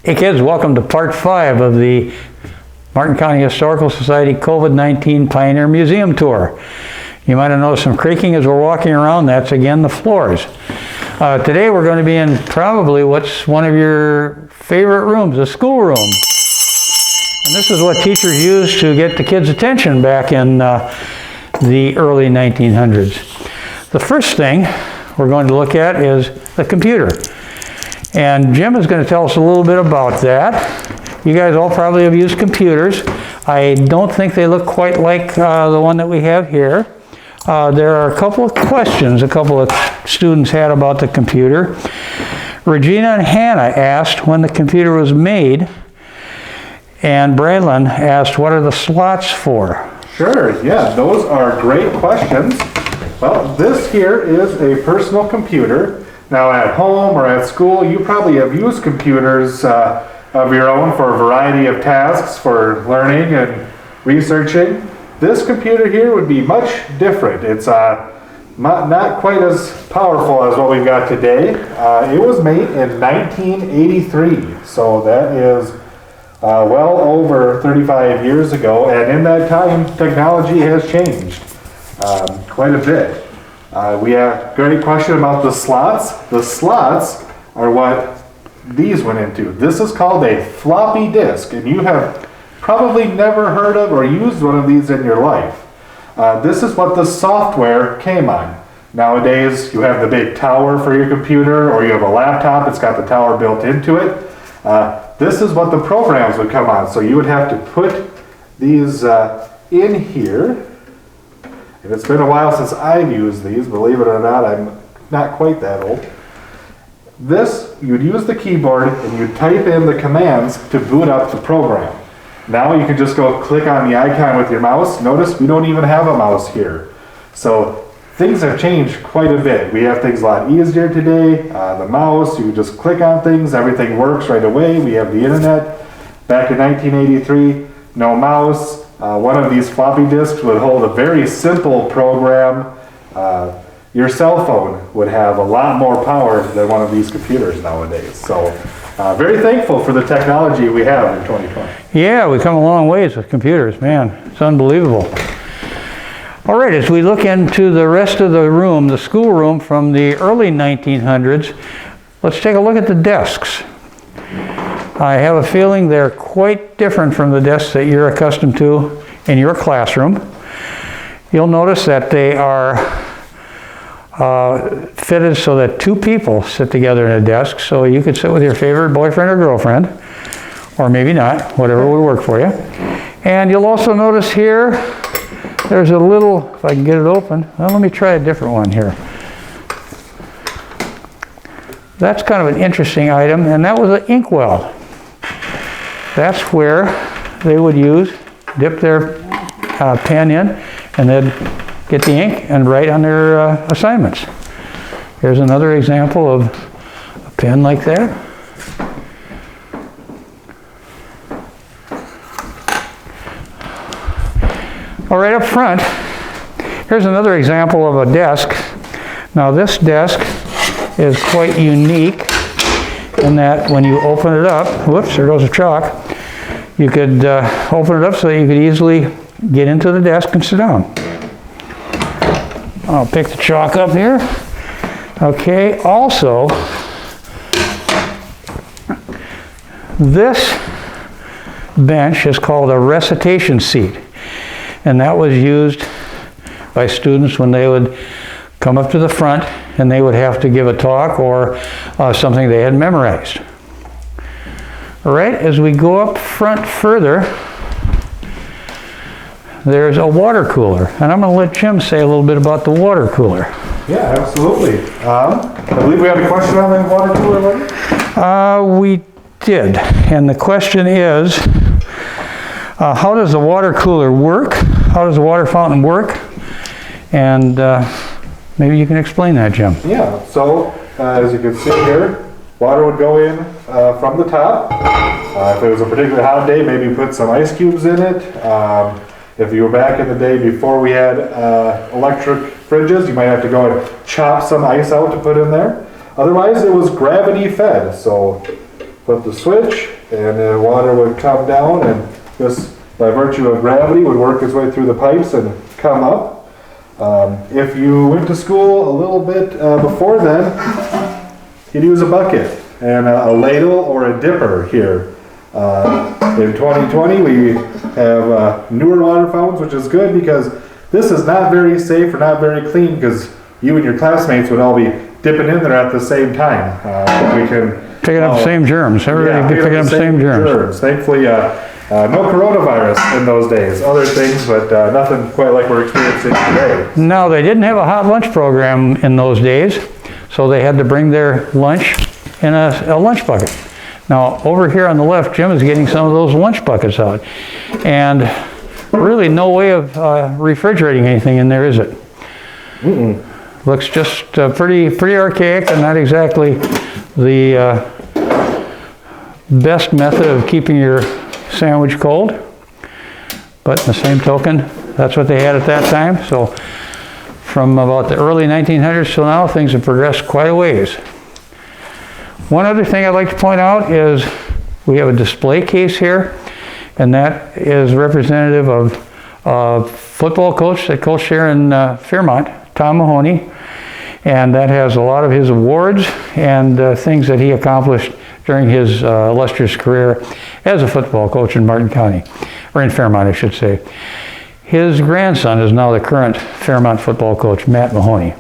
Hey kids, welcome to part 5 of the Martin County Historical Society COVID-19 Pioneer Museum Tour. You might have noticed some creaking as we're walking around. That's again the floors. Today we're going to be in probably what's one of your favorite rooms, the schoolroom. And this is what teachers used to get the kids' attention back in the early 1900s. The first thing we're going to look at is the computer. And Jim is going to tell us a little bit about that. You guys all probably have used computers. I don't think they look quite like the one that we have here. There are a couple of questions a couple of students had about the computer. Regina and Hannah asked when the computer was made, and Braylon asked what are the slots for? Sure, yeah, those are great questions. Well, this here is a personal computer. Now at home or at school, you probably have used computers of your own for a variety of tasks, for learning and researching. This computer here would be much different. It's not quite as powerful as what we've got today. It was made in 1983, so that is well over 35 years ago, and in that time, technology has changed quite a bit. We have a great question about the slots. The slots are what these went into. This is called a floppy disk, and you have probably never heard of or used one of these in your life. This is what the software came on. Nowadays, you have the big tower for your computer, or you have a laptop, it's got the tower built into it. This is what the programs would come on. So you would have to put these in here. And it's been a while since I've used these, believe it or not, I'm not quite that old. This, you'd use the keyboard and you'd type in the commands to boot up the program. Now you can just go click on the icon with your mouse. Notice we don't even have a mouse here. So things have changed quite a bit. We have things a lot easier today. The mouse, you just click on things, everything works right away. We have the internet. Back in 1983, no mouse. One of these floppy disks would hold a very simple program. Your cell phone would have a lot more power than one of these computers nowadays. So very thankful for the technology we have in 2020. Yeah, we've come a long ways with computers, man. It's unbelievable. All right, as we look into the rest of the room, the schoolroom from the early 1900s, let's take a look at the desks. I have a feeling they're quite different from the desks that you're accustomed to in your classroom. You'll notice that they are fitted so that two people sit together in a desk, so you could sit with your favorite boyfriend or girlfriend, or maybe not, whatever would work for you. And you'll also notice here, there's a little, if I can get it open, well, let me try a different one here. That's kind of an interesting item, and that was an inkwell. That's where they would dip their pen in, and then get the ink and write on their assignments. Here's another example of a pen like that. All right, up front, here's another example of a desk. Now this desk is quite unique in that when you open it up, whoops, there goes a chalk, you could open it up so that you could easily get into the desk and sit down. I'll pick the chalk up here. Okay, also, this bench is called a recitation seat, and that was used by students when they would come up to the front and they would have to give a talk or something they had memorized. All right, as we go up front further, there's a water cooler, and I'm going to let Jim say a little bit about the water cooler. Yeah, absolutely. I believe we had a question on the water cooler, we did, and the question is, how does the water cooler work? How does the water fountain work? And maybe you can explain that, Jim. Yeah, so as you can see here, water would go in from the top. If it was a particularly hot day, maybe put some ice cubes in it. If you were back in the day before we had electric fridges, you might have to go and chop some ice out to put in there. Otherwise, it was gravity fed. So flip the switch, and the water would come down, and just by virtue of gravity would work its way through the pipes and come up. If you went to school a little bit before then, you'd use a bucket and a ladle or a dipper here. In 2020, we have newer water fountains, which is good because this is not very safe or not very clean because you and your classmates would all be dipping in there at the same time. We can Picking up the same germs. Everybody be picking up the same germs. Thankfully, no coronavirus in those days. Other things, but nothing quite like we're experiencing today. No, they didn't have a hot lunch program in those days, so they had to bring their lunch in a lunch bucket. Now, over here on the left, Jim is getting some of those lunch buckets out. And really no way of refrigerating anything in there, is it? Looks just pretty archaic and not exactly the best method of keeping your sandwich cold. But in the same token, that's what they had at that time. So from about the early 1900s till now, things have progressed quite a ways. One other thing I'd like to point out is we have a display case here, and that is representative of a football coach that coached here in Fairmont, Tom Mahoney, and that has a lot of his awards and things that he accomplished during his illustrious career as a football coach in Martin County, or in Fairmont, I should say. His grandson is now the current Fairmont football coach, Matt Mahoney.